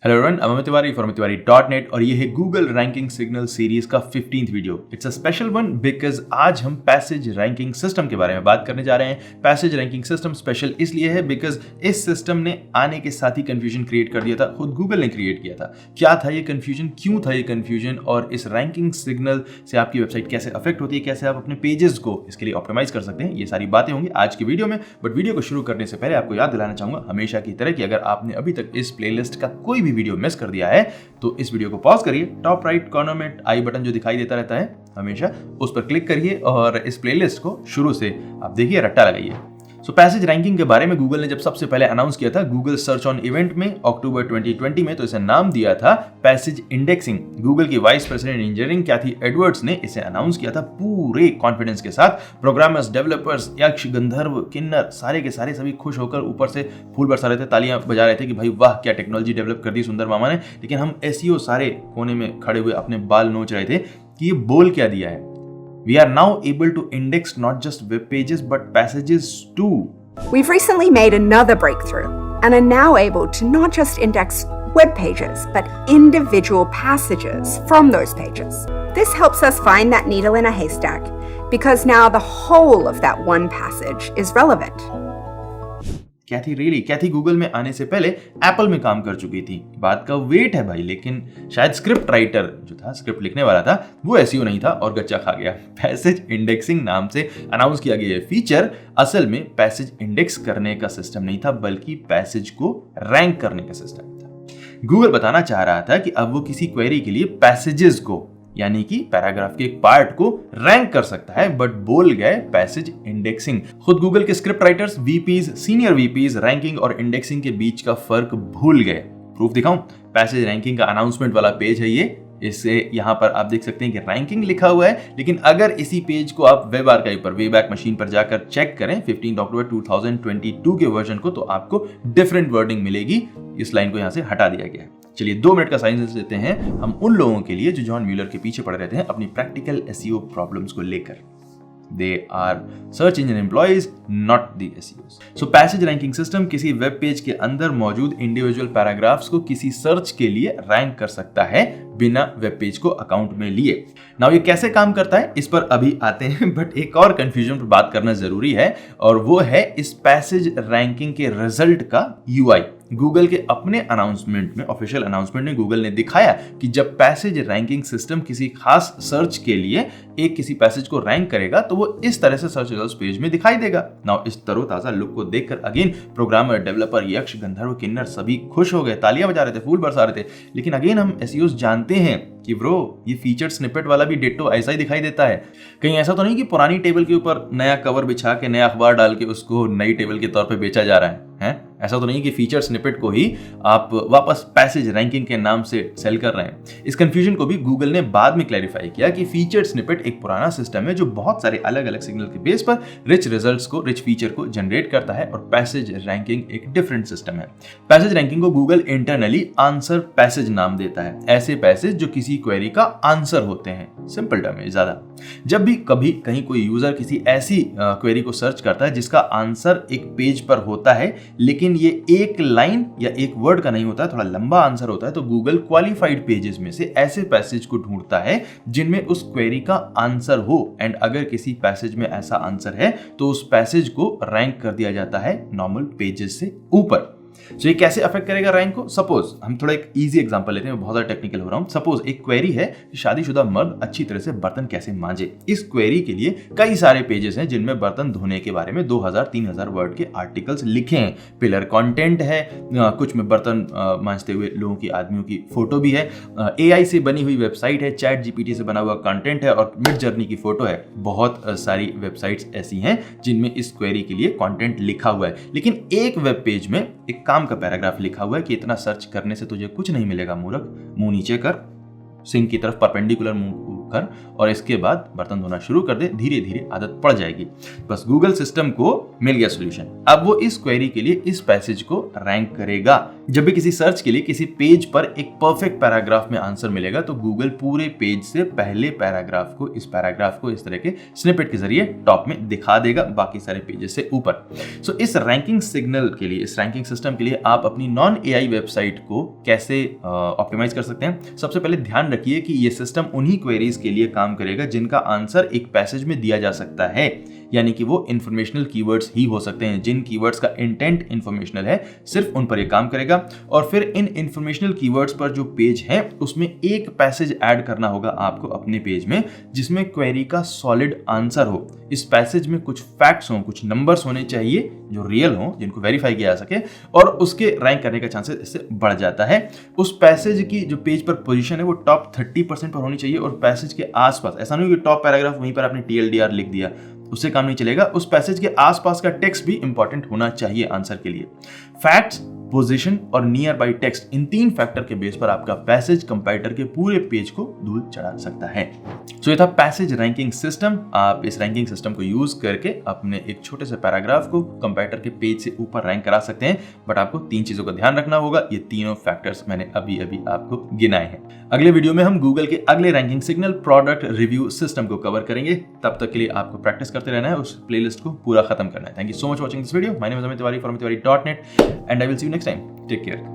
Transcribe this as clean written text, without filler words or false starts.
Hello everyone, I'm Amit Tiwari from tiwari.net और ये है गूगल रैंकिंग सिग्नल सीरीज का 15th video. It's a special one because आज हम पैसेज रैंकिंग सिस्टम के बारे में बात करने जा रहे हैं। पैसेज रैंकिंग सिस्टम स्पेशल इसलिए है बिकॉज इस सिस्टम ने आने के साथ ही कंफ्यूजन क्रिएट कर दिया था, खुद गूगल ने क्रिएट किया था। क्या था ये कंफ्यूजन, क्यों था ये कंफ्यूजन, और इस रैंकिंग सिग्नल से आपकी वेबसाइट कैसे अफेक्ट होती है, कैसे आप अपने पेजेस को इसके लिए ऑप्टिमाइज कर सकते हैं, ये सारी बातें होंगी आज की वीडियो में। बट वीडियो को शुरू करने से पहले आपको याद दिलाना चाहूंगा हमेशा की तरह कि अगर आपने अभी तक इस प्लेलिस्ट का कोई भी वीडियो मिस कर दिया है तो इस वीडियो को पॉज करिए, टॉप राइट कॉर्नर में आई बटन जो दिखाई देता रहता है हमेशा उस पर क्लिक करिए और इस प्लेलिस्ट को शुरू से आप देखिए, रट्टा लगाइए। पैसेज रैंकिंग के बारे में गूगल ने जब सबसे पहले अनाउंस किया था गूगल सर्च ऑन इवेंट में अक्टूबर 2020 में, तो इसे नाम दिया था पैसेज इंडेक्सिंग। गूगल की वाइस प्रेसिडेंट इंजीनियरिंग कैथी एडवर्ड्स ने इसे अनाउंस किया था पूरे कॉन्फिडेंस के साथ। प्रोग्रामर्स, डेवलपर्स, यक्ष, गंधर्व, किन्नर सारे के सारे सभी खुश होकर ऊपर से फूल बरसा रहे थे, तालियां बजा रहे थे कि भाई वाह क्या टेक्नोलॉजी डेवलप कर दी सुंदर मामा ने। लेकिन हम एसईओ सारे कोने में खड़े हुए अपने बाल नोच रहे थे कि ये बोल क्या दिया है। We are now able to index not just web pages but passages too. We've recently made another breakthrough and are now able to not just index web pages but individual passages from those pages. This helps us find that needle in a haystack because now the whole of that one passage is relevant. Kaithi Google में आने से पहले Apple में काम कर चुकी थी। बात का वेट है भाई, लेकिन शायद स्क्रिप्ट राइटर जो था, स्क्रिप्ट लिखने वाला था, वो एसईओ नहीं था और गच्चा खा गया। पैसेज इंडेक्सिंग नाम से अनाउंस किया गया फीचर असल में पैसेज इंडेक्स करने का सिस्टम नहीं था बल्कि पैसेज को रैंक करने का सिस्टम था। गूगल बताना चाह रहा था कि अब वो किसी क्वेरी के लिए पैसेजेस को यानी कि पैराग्राफ के एक पार्ट को रैंक कर सकता है, बट बोल गए पैसेज इंडेक्सिंग। खुद गूगल के script writers, VPs, senior VPs ranking और इंडेक्सिंग के बीच का फर्क भूल गए। प्रूफ दिखाऊं? पैसेज रैंकिंग का अनाउंसमेंट वाला पेज है ये। इससे यहां पर आप देख सकते हैं कि रैंकिंग लिखा हुआ है, लेकिन अगर इसी पेज को आप वेब आर्काइव पर, वेबैक मशीन पर जाकर चेक करें 15 अक्टूबर 2022 के वर्जन को, तो आपको डिफरेंट वर्डिंग मिलेगी। इस लाइन को यहां से हटा दिया गया है। चलिए 2 मिनट का साइलेंस लेते हैं हम उन लोगों के लिए जो जॉन म्यूलर के पीछे पड़ रहते हैं अपनी प्रैक्टिकल एसईओ प्रॉब्लम्स को लेकर। They are search engine employees, not the SEOs. So passage ranking system किसी वेब पेज के अंदर मौजूद इंडिविजुअल पैराग्राफ्स को किसी सर्च के लिए रैंक कर सकता है बिना वेब पेज को अकाउंट में लिए। नाउ ये कैसे काम करता है इस पर अभी आते हैं, बट एक और कंफ्यूजन पर बात करना जरूरी है और वो है इस पैसेज रैंकिंग के रिजल्ट का यूआई। गूगल के अपने अनाउंसमेंट में, ऑफिशियल अनाउंसमेंट में गूगल ने दिखाया कि जब पैसेज रैंकिंग सिस्टम किसी खास सर्च के लिए किसी पैसेज को रैंक करेगा तो वो इस तरह से सर्च रिजल्ट्स पेज में दिखाई देगा। नाउ इस तरोताजा लुक को देखकर अगेन प्रोग्रामर, डेवलपर, यक्ष, गंधर्व, किन्नर सभी खुश हो गए, तालियां बजा रहे थे, फूल बरसा रहे थे। लेकिन अगेन हम एसईओस जानते हैं कि ब्रो ये फीचर स्निपेट वाला भी डिट्टो ऐसा ही दिखाई देता है। कहीं ऐसा तो नहीं कि पुरानी टेबल के ऊपर नया कवर बिछा के, नया अखबार डाल के उसको नई टेबल के तौर पे बेचा जा रहा है? ऐसा तो नहीं कि फीचर स्निपेट को ही आप वापस पैसेज रैंकिंग के नाम से सेल कर रहे हैं। इस कंफ्यूजन को भी गूगल ने बाद में क्लैरिफाई किया कि फीचर स्निपेट एक पुराना सिस्टम है जो बहुत सारे अलग अलग सिग्नल के बेस पर रिच रिजल्ट्स को, रिच फीचर को जनरेट करता है, और पैसेज रैंकिंग एक डिफरेंट सिस्टम है। पैसेज रैंकिंग को गूगल इंटरनली आंसर पैसेज नाम देता है, ऐसे पैसेज जो किसी क्वेरी का आंसर होते हैं। सिंपल टर्म है ज्यादा। जब भी कभी कहीं कोई यूजर किसी ऐसी क्वेरी को सर्च करता है जिसका आंसर एक पेज पर होता है, लेकिन ये एक लाइन या एक वर्ड का नहीं होता है, थोड़ा लंबा आंसर होता है, तो गूगल क्वालिफाइड पेजेस में से ऐसे पैसेज को ढूंढता है जिनमें उस क्वेरी का आंसर हो, एंड अगर किसी पैसेज में ऐसा आंसर है तो उस पैसेज को रैंक कर दिया जाता है नॉर्मल पेजेस से ऊपर। ये कैसे अफेक्ट करेगा रैंक को? सपोज हम थोड़ा एक इजी एग्जांपल लेते हैं, बहुत ज्यादा टेक्निकल हो रहा हूं। सपोज एक क्वेरी है कि शादीशुदा मर्द अच्छी तरह से बर्तन कैसे मांजे। इस क्वेरी के लिए कई सारे पेजेस हैं जिनमें बर्तन धोने के बारे में 2000-3000 वर्ड के आर्टिकल्स लिखे हैं। पिलर कंटेंट है, कुछ में बर्तन मांजते हुए लोगों की, आदमियों की फोटो भी है, एआई से बनी हुई वेबसाइट है, चैट जीपीटी से बना हुआ कंटेंट है और मिड जर्नी की फोटो है। बहुत सारी वेबसाइट्स ऐसी हैं जिनमें इस क्वेरी के लिए कंटेंट लिखा हुआ है, लेकिन एक वेब पेज में एक काम का पैराग्राफ लिखा हुआ है कि इतना सर्च करने से तुझे कुछ नहीं मिलेगा मूर्ख, मुंह नीचे कर, सिंक की तरफ परपेंडिकुलर मुंह कर और इसके बाद बर्तन धोना शुरू कर दे, धीरे धीरे आदत पड़ जाएगी। बस गूगल सिस्टम को मिल गया सॉल्यूशन। अब वो इस क्वेरी के लिए इस पैसेज को रैंक करेगा। जब भी किसी सर्च के लिए किसी पेज पर एक परफेक्ट पैराग्राफ में आंसर मिलेगा तो गूगल पूरे पेज से पहले पैराग्राफ को इस तरह के स्निपेट के जरिए टॉप में दिखा देगा, बाकी सारे पेजेस से ऊपर। सो इस रैंकिंग सिग्नल के लिए, इस रैंकिंग सिस्टम के लिए आप अपनी नॉन एआई वेबसाइट को कैसे ऑप्टिमाइज कर सकते हैं। सबसे पहले ध्यान रखिए कि ये सिस्टम उन्हीं क्वेरीज के लिए काम करेगा जिनका आंसर एक पैसेज में दिया जा सकता है, यानी कि वो इंफॉर्मेशनल कीवर्ड्स ही हो सकते हैं। जिन कीवर्ड्स का इंटेंट इंफॉर्मेशनल है सिर्फ उन पर ये काम करेगा। और फिर इन इंफॉर्मेशनल कीवर्ड्स पर जो पेज है उसमें एक पैसेज ऐड करना होगा आपको अपने पेज में, जिसमें क्वेरी का सॉलिड आंसर हो। इस पैसेज में कुछ फैक्ट्स हों, कुछ नंबर्स होने चाहिए जो रियल हों, जिनको वेरीफाई किया जा सके, और उसके रैंक करने का चांसेस इससे बढ़ जाता है। उस पैसेज की जो पेज पर पोजीशन है वो टॉप 30% पर होनी चाहिए और पैसेज के आसपास, ऐसा नहीं कि टॉप पैराग्राफ वहीं पर आपने TLDR लिख दिया, उससे काम नहीं चलेगा। उस पैसेज के आसपास का टेक्स्ट भी इंपॉर्टेंट होना चाहिए आंसर के लिए। फैक्ट्स, पोजीशन और near by text, in 3 factor के बेस पर आपका पैसेज कंपैरेटर के पूरे पेज को धूल चढ़ा सकता है। सो ये था पैसेज रैंकिंग सिस्टम। आप इस रैंकिंग सिस्टम को यूज करके अपने एक छोटे से पैराग्राफ को कंपैरेटर के पेज से ऊपर रैंक करा सकते हैं, बट आपको 3 चीजों का ध्यान रखना होगा। ये तीनों फैक्टर्स मैंने अभी आपको गिनाए हैं। अगले वीडियो में हम गूगल के अगले ranking signal product review system को कवर करेंगे। तब तक के लिए आपको प्रैक्टिस करते रहना है, उस प्लेलिस्ट को पूरा खत्म करना है। Thank you so much watching this video. My name is Amit Tiwari from tiwari.net and I will see you next time. Take care.